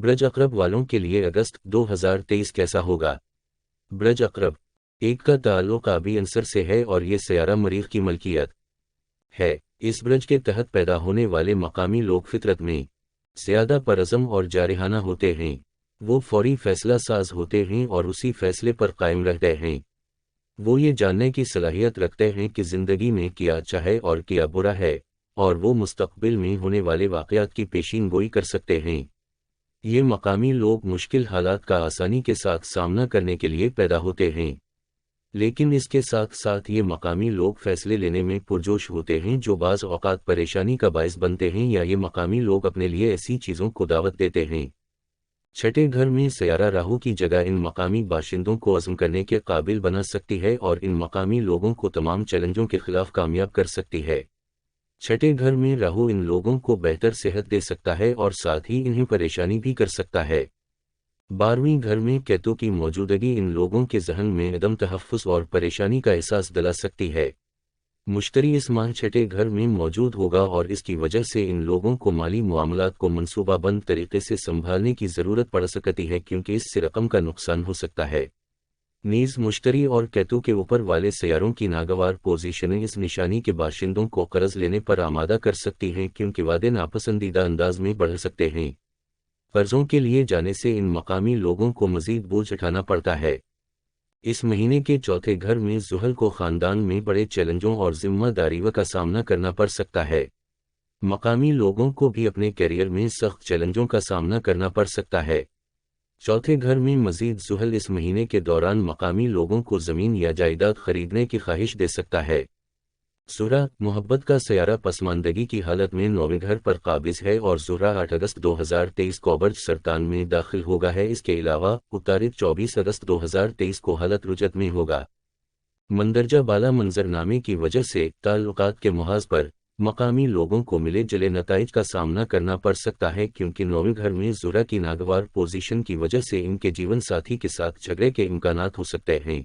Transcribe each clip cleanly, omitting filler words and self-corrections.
ब्रज अकरब वालों के लिए अगस्त 2023 कैसा होगा? ब्रज अकरब एक का ताल्लुक आबी अंसर से है और ये सयारा मरीख की मलकियत है। इस ब्रज के तहत पैदा होने वाले मकामी लोग फितरत में ज़्यादा परअज़म और जारिहाना होते हैं। वो फौरी फैसला साज होते हैं और उसी फैसले पर कायम रहते हैं। वो ये जानने की सलाहियत रखते हैं कि ज़िंदगी में क्या अच्छा है और क्या बुरा है, और वो मुस्तक़बिल में होने वाले वाक़यात की पेशीन गोई कर सकते हैं। ये मकामी लोग मुश्किल हालात का आसानी के साथ सामना करने के लिए पैदा होते हैं, लेकिन इसके साथ साथ ये मकामी लोग फैसले लेने में पुरजोश होते हैं जो बाज़ औक़ात परेशानी का बायस बनते हैं, या ये मकामी लोग अपने लिए ऐसी चीज़ों को दावत देते हैं। छठे घर में सयारा राहु की जगह इन मकामी बाशिंदों को अज़्म करने के काबिल बना सकती है और इन मकामी लोगों को तमाम चैलेंजों के खिलाफ कामयाब कर सकती है। छठे घर में राहु इन लोगों को बेहतर सेहत दे सकता है और साथ ही इन्हें परेशानी भी कर सकता है। 12वें घर में केतु की मौजूदगी इन लोगों के ज़हन में अदम तहफ़्फ़ुज़ और परेशानी का एहसास दिला सकती है। मुश्तरी इस माह छठे घर में मौजूद होगा और इसकी वजह से इन लोगों को माली मामलात को मनसूबाबंद तरीके से संभालने की ज़रूरत पड़ सकती है, क्योंकि इससे रकम का नुकसान हो सकता है। नीज़ मुश्तरी और केतु के ऊपर वाले सयारों की नागवार पोजीशनें इस निशानी के बाशिंदों को कर्ज लेने पर आमादा कर सकती हैं, क्योंकि वादे नापसंदीदा अंदाज में बढ़ सकते हैं। कर्जों के लिए जाने से इन मकामी लोगों को मज़ीद बोझ उठाना पड़ता है। इस महीने के चौथे घर में ज़ुहल को ख़ानदान में बड़े चैलेंजों और ज़िम्मेदारियों का सामना करना पड़ सकता है। मकामी लोगों को भी अपने करियर में सख्त चैलेंजों का सामना करना पड़ सकता है। चौथे घर में मज़ीद ज़ुहल इस महीने के दौरान मकामी लोगों को ज़मीन या जायदाद खरीदने की ख्वाहिश दे सकता है। ज़ुहरा मोहब्बत का सयारा पसमानदगी की हालत में 9वें घर पर काबिज़ है और ज़ुहरा 8 अगस्त 2023 को बर्ज सरतान में दाखिल होगा है। इसके अलावा उतारिद 24 अगस्त 2023 को हालत रुजत में होगा। मंदरजा बाला मंजरनामे की वजह से ताल्लुकात के मुहाज पर मकामी लोगों को मिले जले नताइज का सामना करना पड़ सकता है, क्योंकि 9वें घर में ज़ुहरा की नागवार पोजीशन की वजह से इनके जीवन साथी के साथ झगड़े के इम्कानात हो सकते हैं।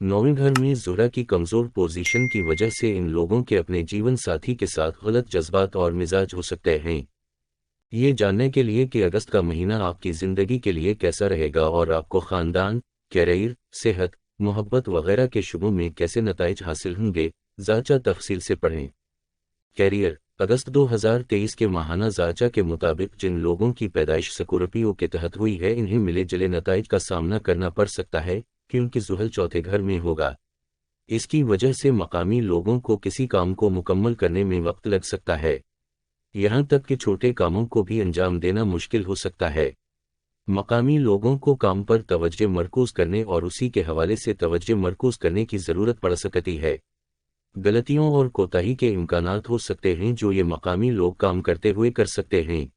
9वें घर में ज़ुहरा की कमज़ोर पोजीशन की वजह से इन लोगों के अपने जीवन साथी के साथ गलत जज्बात और मिजाज हो सकते हैं। ये जानने के लिए कि अगस्त का महीना आपकी ज़िंदगी के लिए कैसा रहेगा और आपको ख़ानदान, कैरियर, सेहत, मोहब्बत वगैरह के शुबों में कैसे नताइज हासिल होंगे, ज़ाचा तफसील से पढ़ें। कैरियर अगस्त 2023 के माहाना ज़ाचा के मुताबिक जिन लोगों की पैदाइश स्कॉर्पियो के तहत हुई है, इन्हें मिले जले नताइज का सामना करना पड़ सकता है, क्योंकि ज़ुहल चौथे घर में होगा। इसकी वजह से मकामी लोगों को किसी काम को मुकम्मल करने में वक्त लग सकता है, यहाँ तक कि छोटे कामों को भी अंजाम देना मुश्किल हो सकता है। मकामी लोगों को काम पर तवज्जो मरकूज़ करने और उसी के हवाले से तवज्जो मरकूज़ करने की ज़रूरत पड़ सकती है। गलतियों और कोताही के इम्कानात हो सकते हैं जो ये मकामी लोग काम करते हुए कर सकते हैं।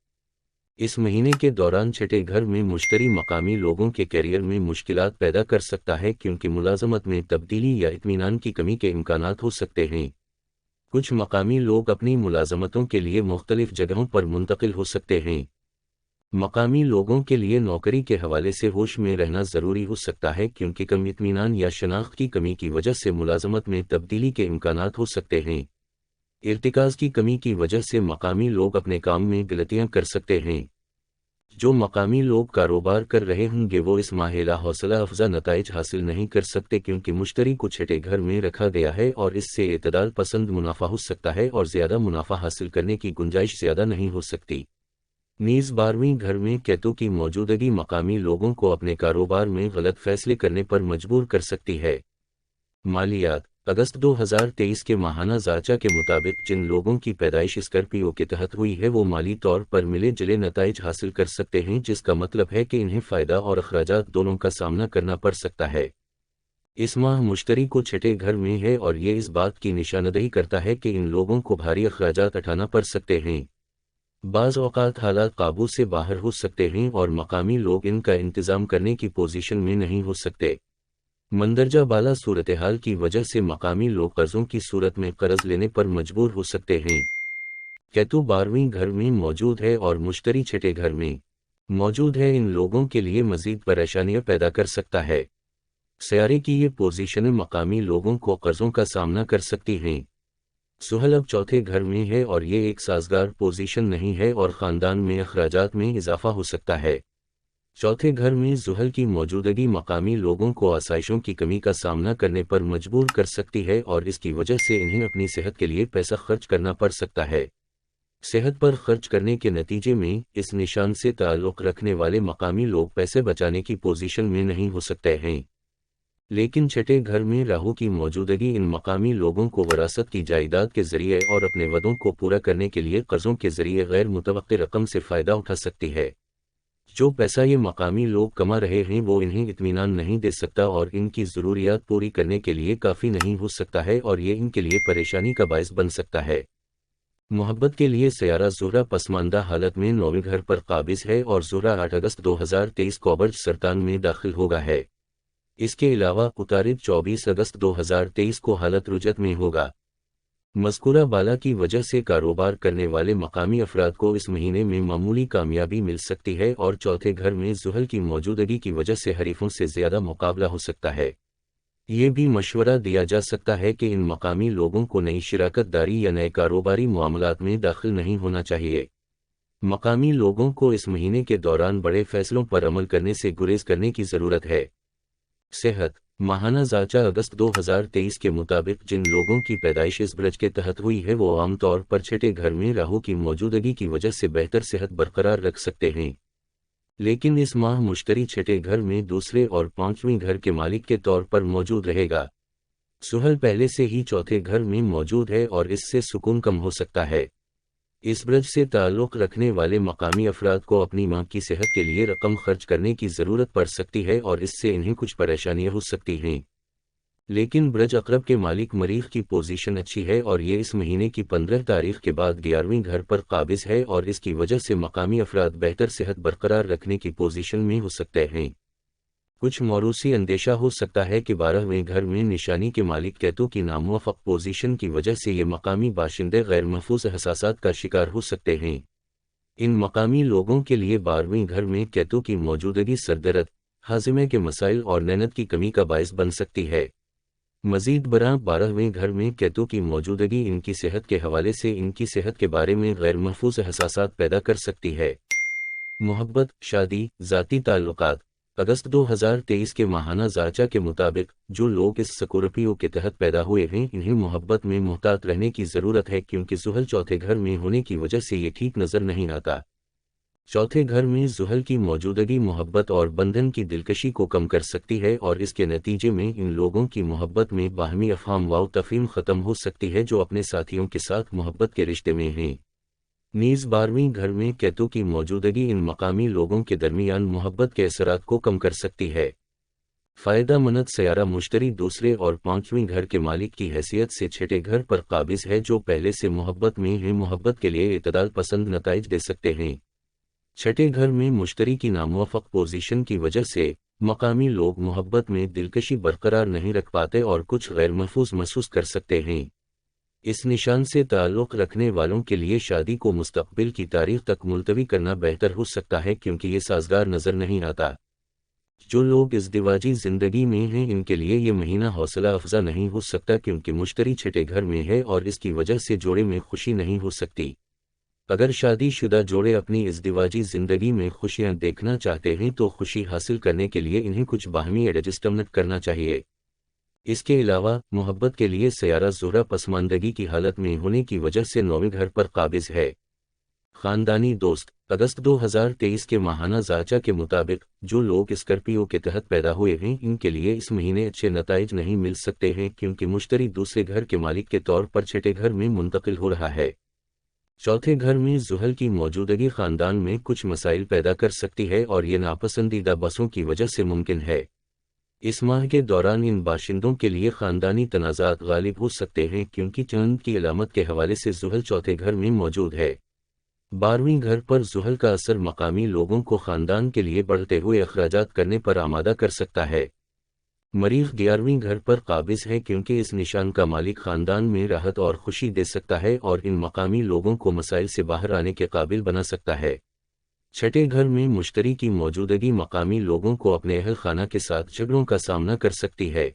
इस महीने के दौरान छठे घर में मुश्तरी मकामी लोगों के कैरियर में मुश्किलात पैदा कर सकता है, क्योंकि मुलाजमत में तब्दीली या इत्मीनान की कमी के इम्कानात हो सकते हैं। कुछ मकामी लोग अपनी मुलाजमतों के लिए मुख्तलिफ जगहों पर मुंतकिल हो सकते हैं। मकामी लोगों के लिए नौकरी के हवाले से होश में रहना ज़रूरी हो सकता है, क्योंकि कम इत्मीनान या शनाख्त की कमी की वजह से मुलाजमत में तब्दीली के इम्कानात हो सकते हैं। इर्तिकाज़ की कमी की वजह से मकामी लोग अपने काम में गलतियां कर सकते हैं। जो मकामी लोग कारोबार कर रहे होंगे वो इस माहिला हौसला अफजा नताइज हासिल नहीं कर सकते, क्योंकि मुश्तरी को छठे घर में रखा गया है और इससे एतदाल पसंद मुनाफा हो सकता है और ज़्यादा मुनाफा हासिल करने की गुंजाइश ज़्यादा नहीं हो सकती। नीज़ 12वें घर में केतु की मौजूदगी मकामी लोगों को अपने कारोबार में गलत फैसले करने पर मजबूर कर सकती है। मालियात अगस्त 2023 के माहाना ज़ाचा के मुताबिक जिन लोगों की पैदाइश स्कॉर्पियो के तहत हुई है वो माली तौर पर मिले जले नताइज हासिल कर सकते हैं, जिसका मतलब है कि इन्हें फ़ायदा और अखराजात दोनों का सामना करना पड़ सकता है। इस माह मुश्तरी को छठे घर में है और ये इस बात की निशानदही करता है कि इन लोगों को भारी अखराजात उठाना पड़ सकते हैं। बाज़ औक़ात हालात काबू से बाहर हो सकते हैं और मकामी लोग इनका इंतज़ाम करने की पोजीशन में नहीं हो सकते। मंदरजा बाला सूरत हाल की वजह से मकामी लोग कर्ज़ों की सूरत में कर्ज लेने पर मजबूर हो सकते हैं। केतु 12वें घर में मौजूद है और मुश्तरी छठे घर में मौजूद है, इन लोगों के लिए मज़ीद परेशानियां पैदा कर सकता है। सयारे की ये पोजीशनें मकामी लोगों को कर्ज़ों का सामना कर सकती हैं। زحل اب چوتھے گھر میں ہے اور یہ ایک سازگار پوزیشن نہیں ہے اور خاندان میں اخراجات میں اضافہ ہو سکتا ہے۔ چوتھے گھر میں زحل کی موجودگی مقامی لوگوں کو آسائشوں کی کمی کا سامنا کرنے پر مجبور کر سکتی ہے اور اس کی وجہ سے انہیں اپنی صحت کے لیے پیسہ خرچ کرنا پڑ سکتا ہے۔ صحت پر خرچ کرنے کے نتیجے میں اس نشان سے تعلق رکھنے والے مقامی لوگ پیسے بچانے کی پوزیشن میں نہیں ہو سکتے ہیں۔ لیکن چھٹے گھر میں راہو کی موجودگی ان مقامی لوگوں کو وراثت کی جائیداد کے ذریعے اور اپنے وعدوں کو پورا کرنے کے لیے قرضوں کے ذریعے غیر متوقع رقم سے فائدہ اٹھا سکتی ہے۔ جو پیسہ یہ مقامی لوگ کما رہے ہیں وہ انہیں اطمینان نہیں دے سکتا اور ان کی ضروریات پوری کرنے کے لیے کافی نہیں ہو سکتا ہے اور یہ ان کے لیے پریشانی کا باعث بن سکتا ہے۔ محبت کے لیے سیارہ زہرہ پسماندہ حالت میں 9ویں گھر پر قابض ہے اور زہرہ 8 اگست 2023 کو برج سرطان میں داخل ہوگا ہے۔ اس کے علاوہ عطارد 24 اگست 2023 کو حالت رجت میں ہوگا۔ مذکورہ بالا کی وجہ سے کاروبار کرنے والے مقامی افراد کو اس مہینے میں معمولی کامیابی مل سکتی ہے اور چوتھے گھر میں زحل کی موجودگی کی وجہ سے حریفوں سے زیادہ مقابلہ ہو سکتا ہے۔ یہ بھی مشورہ دیا جا سکتا ہے کہ ان مقامی لوگوں کو نئی شراکت داری یا نئے کاروباری معاملات میں داخل نہیں ہونا چاہیے۔ مقامی لوگوں کو اس مہینے کے دوران بڑے فیصلوں پر عمل کرنے سے گریز کرنے کی ضرورت ہے۔ صحت ماہانہ ذاچہ اگست 2023 کے مطابق جن لوگوں کی پیدائش اس برج کے تحت ہوئی ہے وہ عام طور پر چھٹے گھر میں راہو کی موجودگی کی وجہ سے بہتر صحت برقرار رکھ سکتے ہیں۔ لیکن اس ماہ مشتری چھٹے گھر میں دوسرے اور پانچویں گھر کے مالک کے طور پر موجود رہے گا۔ زحل پہلے سے ہی چوتھے گھر میں موجود ہے اور اس سے سکون کم ہو سکتا ہے۔ اس برج سے تعلق رکھنے والے مقامی افراد کو اپنی ماں کی صحت کے لیے رقم خرچ کرنے کی ضرورت پڑ سکتی ہے اور اس سے انہیں کچھ پریشانیاں ہو سکتی ہیں۔ لیکن برج عقرب کے مالک مریخ کی پوزیشن اچھی ہے اور یہ اس مہینے کی 15 تاریخ کے بعد 11ویں گھر پر قابض ہے اور اس کی وجہ سے مقامی افراد بہتر صحت برقرار رکھنے کی پوزیشن میں ہو سکتے ہیں۔ کچھ موروثی اندیشہ ہو سکتا ہے کہ 12ویں گھر میں نشانی کے مالک کیتو کی ناموافق پوزیشن کی وجہ سے یہ مقامی باشندے غیر محفوظ احساسات کا شکار ہو سکتے ہیں۔ ان مقامی لوگوں کے لیے 12ویں گھر میں کیتو کی موجودگی سردرد، ہاضمے کے مسائل اور نیند کی کمی کا باعث بن سکتی ہے۔ مزید برآں 12ویں گھر میں کیتو کی موجودگی ان کی صحت کے حوالے سے ان کی صحت کے بارے میں غیر محفوظ احساسات پیدا کر سکتی ہے۔ محبت، شادی، ذاتی تعلقات اگست 2023 کے ماہانہ ذاچہ کے مطابق جو لوگ اس سکورپیو کے تحت پیدا ہوئے ہیں انہیں محبت میں محتاط رہنے کی ضرورت ہے کیونکہ زحل چوتھے گھر میں ہونے کی وجہ سے یہ ٹھیک نظر نہیں آتا۔ چوتھے گھر میں زحل کی موجودگی محبت اور بندھن کی دلکشی کو کم کر سکتی ہے اور اس کے نتیجے میں ان لوگوں کی محبت میں باہمی افہام و تفہیم ختم ہو سکتی ہے جو اپنے ساتھیوں کے ساتھ محبت کے رشتے میں ہیں۔ نیز 12ویں گھر میں کیتو کی موجودگی ان مقامی لوگوں کے درمیان محبت کے اثرات کو کم کر سکتی ہے۔ فائدہ مند سیارہ مشتری دوسرے اور پانچویں گھر کے مالک کی حیثیت سے چھٹے گھر پر قابض ہے جو پہلے سے محبت میں ہیں، محبت کے لیے اعتدال پسند نتائج دے سکتے ہیں۔ چھٹے گھر میں مشتری کی ناموافق پوزیشن کی وجہ سے مقامی لوگ محبت میں دلکشی برقرار نہیں رکھ پاتے اور کچھ غیر محفوظ محسوس کر سکتے ہیں۔ اس نشان سے تعلق رکھنے والوں کے لیے شادی کو مستقبل کی تاریخ تک ملتوی کرنا بہتر ہو سکتا ہے کیونکہ یہ سازگار نظر نہیں آتا۔ جو لوگ ازدواجی زندگی میں ہیں ان کے لیے یہ مہینہ حوصلہ افزا نہیں ہو سکتا کیونکہ مشتری چھٹے گھر میں ہے اور اس کی وجہ سے جوڑے میں خوشی نہیں ہو سکتی۔ اگر شادی شدہ جوڑے اپنی ازدواجی زندگی میں خوشیاں دیکھنا چاہتے ہیں تو خوشی حاصل کرنے کے لیے انہیں کچھ باہمی ایڈجسٹمنٹ کرنا چاہیے۔ اس کے علاوہ محبت کے لیے سیارہ زہرہ پسماندگی کی حالت میں ہونے کی وجہ سے 9ویں گھر پر قابض ہے۔ خاندانی دوست اگست 2023 کے ماہانہ ذاچہ کے مطابق جو لوگ اسکرپیو کے تحت پیدا ہوئے ہیں ان کے لیے اس مہینے اچھے نتائج نہیں مل سکتے ہیں کیونکہ مشتری دوسرے گھر کے مالک کے طور پر چھٹے گھر میں منتقل ہو رہا ہے۔ چوتھے گھر میں زحل کی موجودگی خاندان میں کچھ مسائل پیدا کر سکتی ہے اور یہ ناپسندیدہ بسوں کی وجہ سے ممکن ہے۔ اس ماہ کے دوران ان باشندوں کے لیے خاندانی تنازعات غالب ہو سکتے ہیں کیونکہ چاند کی علامت کے حوالے سے زحل چوتھے گھر میں موجود ہے۔ 12ویں گھر پر زحل کا اثر مقامی لوگوں کو خاندان کے لیے بڑھتے ہوئے اخراجات کرنے پر آمادہ کر سکتا ہے۔ مریخ 11ویں گھر پر قابض ہے کیونکہ اس نشان کا مالک خاندان میں راحت اور خوشی دے سکتا ہے اور ان مقامی لوگوں کو مسائل سے باہر آنے کے قابل بنا سکتا ہے۔ چھٹے گھر میں مشتری کی موجودگی مقامی لوگوں کو اپنے اہل خانہ کے ساتھ جھگڑوں کا سامنا کر سکتی ہے۔